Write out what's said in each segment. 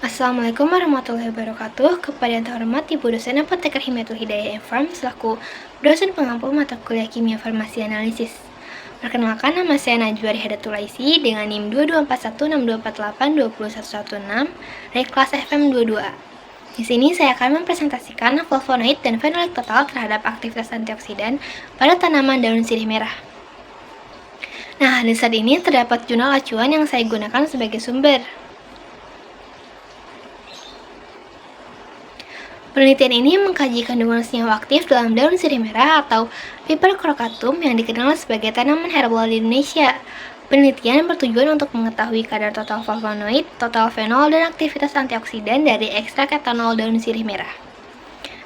Assalamualaikum warahmatullahi wabarakatuh. Kepada yang terhormat Ibu dosen Apoteker Himayatul Hidayah M.Pharm selaku dosen pengampu mata kuliah Kimia Farmasi Analisis. Perkenalkan, nama saya Najwa Rihadatul Aisy dengan NIM 224162482116 dari kelas FM 22A. Di sini saya akan mempresentasikan flavonoid dan fenolik total terhadap aktivitas antioksidan pada tanaman daun sirih merah. Nah, di saat ini terdapat jurnal acuan yang saya gunakan sebagai sumber. Penelitian ini mengkaji kandungan senyawa aktif dalam daun sirih merah atau Pipercrocatum yang dikenal sebagai tanaman herbal di Indonesia. Penelitian bertujuan untuk mengetahui kadar total flavonoid, total fenol, dan aktivitas antioksidan dari ekstrak etanol daun sirih merah.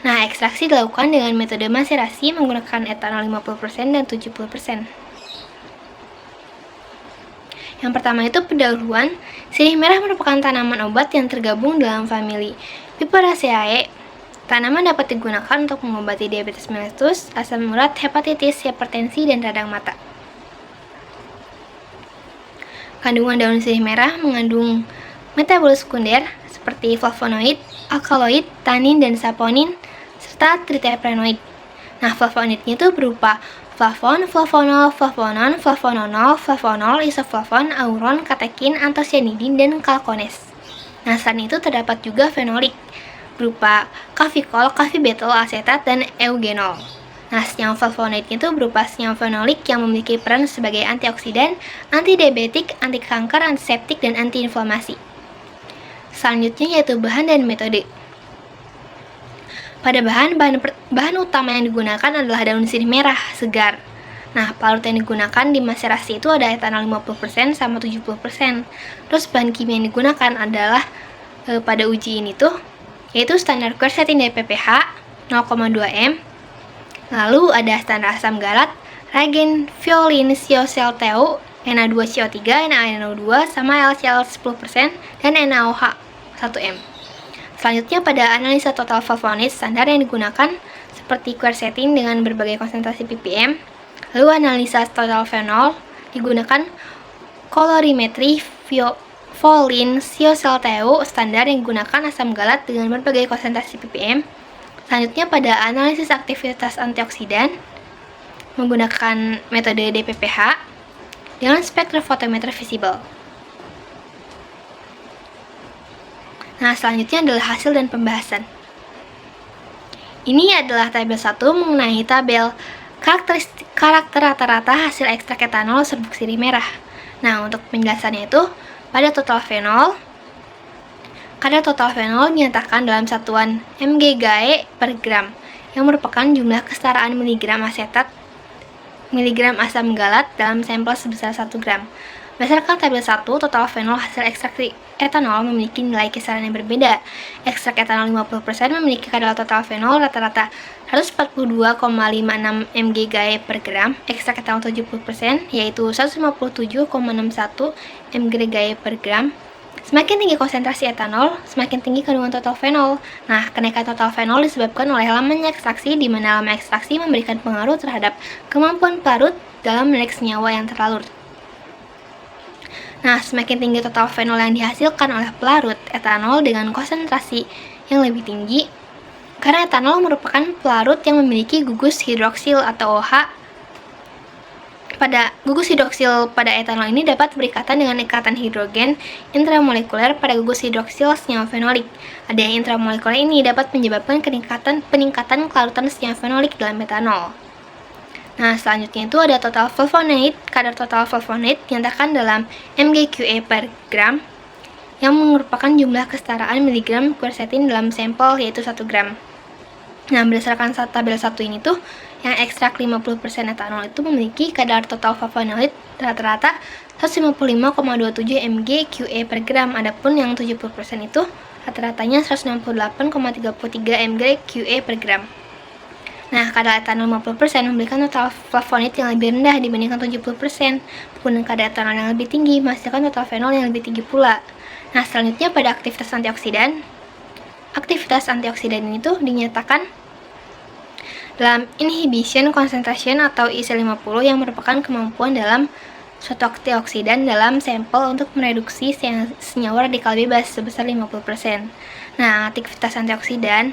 Nah, ekstraksi dilakukan dengan metode maserasi menggunakan etanol 50% dan 70%. Yang pertama itu pendahuluan. Sirih merah merupakan tanaman obat yang tergabung dalam famili Piperaceae. Tanaman dapat digunakan untuk mengobati diabetes mellitus, asam urat, hepatitis, hipertensi, dan radang mata. Kandungan daun sirih merah mengandung metabolit sekunder seperti flavonoid, alkaloid, tanin, dan saponin, serta triterpenoid. Nah, flavonoidnya itu berupa flavon, flavonol, flavonon, flavononol, flavonol, isoflavon, auron, katekin, antosianidin, dan kalkones. Nah, selain itu terdapat juga fenolik berupa kafikol, kafibetul asetat, dan eugenol. Nah, senyawa flavonoidnya itu berupa senyawa fenolik yang memiliki peran sebagai antioksidan, antidiabetik, anti kanker, antiseptik, dan antiinflamasi. Selanjutnya yaitu bahan dan metode. Pada bahan utama yang digunakan adalah daun sirih merah segar. Nah, pelarut yang digunakan di maserasi itu ada etanol 50% sama 70%. Terus bahan kimia yang digunakan adalah pada uji ini tuh yaitu standar quercetin dari PPH 0,2 m. Lalu ada standar asam galat, reagen violin COCl-TeO, Na2CO3, NaNO2, sama LCl 10%, dan NaOH 1 m. Selanjutnya pada analisa total flavonoid standar yang digunakan seperti quercetin dengan berbagai konsentrasi ppm. Lalu analisa total fenol digunakan kolorimetri Volin COCl-TeO standar yang digunakan asam galat dengan berbagai konsentrasi ppm. Selanjutnya pada analisis aktivitas antioksidan menggunakan metode DPPH dengan spektrofotometer visible. Nah, selanjutnya adalah hasil dan pembahasan. Ini adalah tabel 1 mengenai tabel karakter rata-rata hasil ekstrak etanol serbuk sirih merah. Nah, untuk penjelasannya itu pada total fenol, kadar total fenol dinyatakan dalam satuan mg/gae per gram, yang merupakan jumlah kesetaraan miligram asetat miligram asam galat dalam sampel sebesar 1 gram. Berdasarkan tabel 1, total fenol hasil ekstrak etanol memiliki nilai kisaran yang berbeda. Ekstrak etanol 50% memiliki kadar total fenol rata-rata 142,56 mg/gae per gram. Ekstrak etanol 70% yaitu 157,61 mg/gae per gram. Semakin tinggi konsentrasi etanol, semakin tinggi kandungan total fenol. Nah, kenaikan total fenol disebabkan oleh lamanya ekstraksi, di mana lama ekstraksi memberikan pengaruh terhadap kemampuan pelarut dalam menarik senyawa yang terlarut. Nah, semakin tinggi total fenol yang dihasilkan oleh pelarut etanol dengan konsentrasi yang lebih tinggi, karena etanol merupakan pelarut yang memiliki gugus hidroksil atau OH. Pada gugus hidroksil pada etanol ini dapat berikatan dengan ikatan hidrogen intramolekuler pada gugus hidroksil senyawa fenolik. Adanya intramolekuler ini dapat menyebabkan peningkatan kelarutan senyawa fenolik dalam etanol. Nah, selanjutnya itu ada total flavonoid. Kadar total flavonoid dinyatakan dalam mg/QE per gram, yang merupakan jumlah kesetaraan miligram quercetin dalam sampel yaitu 1 gram. Nah, berdasarkan tabel 1 ini tuh, yang ekstrak 50% etanol itu memiliki kadar total flavonoid rata-rata 155,27 mg/QE per gram. Adapun yang 70% itu rata-ratanya 168,33 mg/QE per gram. Nah, kadar etanol 50% memberikan total flavonoid yang lebih rendah dibandingkan 70%. Penggunaan kadar etanol yang lebih tinggi menghasilkan total fenol yang lebih tinggi pula. Nah, selanjutnya pada aktivitas antioksidan. Aktivitas antioksidan ini tuh dinyatakan dalam inhibition concentration atau IC50 yang merupakan kemampuan dalam suatu antioksidan dalam sampel untuk mereduksi senyawa radikal bebas sebesar 50%. Nah, aktivitas antioksidan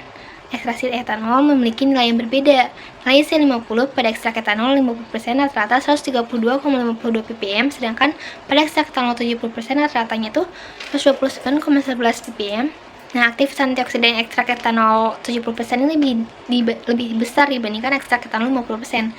ekstraksi etanol memiliki nilai yang berbeda. Nilai C50 pada ekstrak etanol 50% rata-rata 132,52 ppm, sedangkan pada ekstrak etanol 70% rata-ratanya itu 129,11 ppm. Nah, aktivitas antioksidan ekstrak etanol 70% ini lebih besar dibandingkan ekstrak etanol 50%.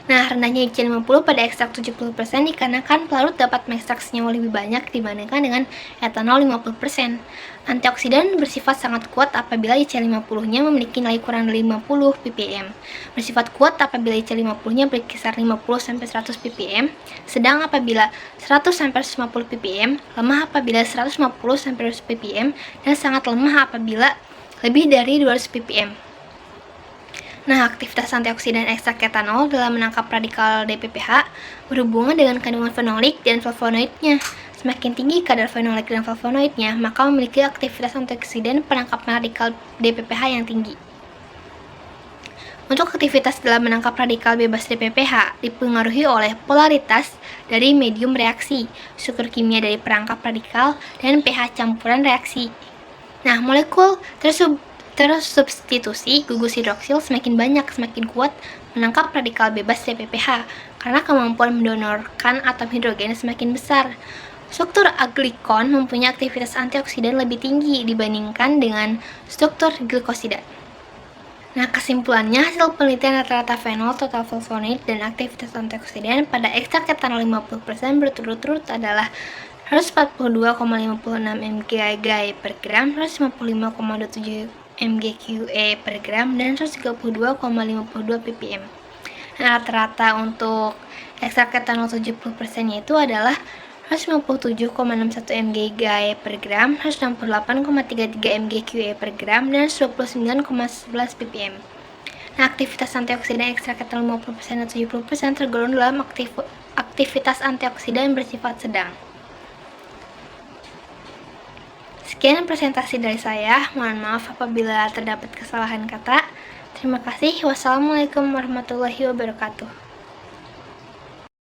Nah, rendahnya IC50 pada ekstrak 70% dikarenakan pelarut dapat mengekstrak senyawa lebih banyak dibandingkan dengan etanol 50%. Antioksidan bersifat sangat kuat apabila IC50-nya memiliki nilai kurang dari 50 ppm. Bersifat kuat apabila IC50-nya berkisar 50-100 ppm, sedang apabila 100-150 ppm, lemah apabila 150-200 ppm, dan sangat lemah apabila lebih dari 200 ppm. Nah, aktivitas antioksidan ekstrak etanol dalam menangkap radikal DPPH berhubungan dengan kandungan fenolik dan flavonoidnya. Semakin tinggi kadar fenolik dan flavonoidnya, maka memiliki aktivitas antioksidan penangkap radikal DPPH yang tinggi. Untuk aktivitas dalam menangkap radikal bebas DPPH dipengaruhi oleh polaritas dari medium reaksi, struktur kimia dari perangkap radikal, dan pH campuran reaksi. Nah, molekul tersubstitusi gugus hidroksil semakin banyak semakin kuat menangkap radikal bebas DPPH karena kemampuan mendonorkan atom hidrogen semakin besar. Struktur aglikon mempunyai aktivitas antioksidan lebih tinggi dibandingkan dengan struktur glikosida. Nah, kesimpulannya, hasil penelitian rata-rata fenol, total flavonoid, dan aktivitas antioksidan pada ekstrak etanol 50% berturut-turut adalah 142,56 mg per gram, 155,27 mgQe per gram, dan 132,52 ppm. Nah, rata-rata untuk ekstrak etanol 70% itu adalah 157,61 mgQe per gram, 168,33 mgQe per gram, dan 29,11 ppm. Nah, aktivitas antioksidan ekstrak etanol 50% dan 70% tergolong dalam aktivitas antioksidan bersifat sedang. Sekian presentasi dari saya, mohon maaf apabila terdapat kesalahan kata. Terima kasih. Wassalamualaikum warahmatullahi wabarakatuh.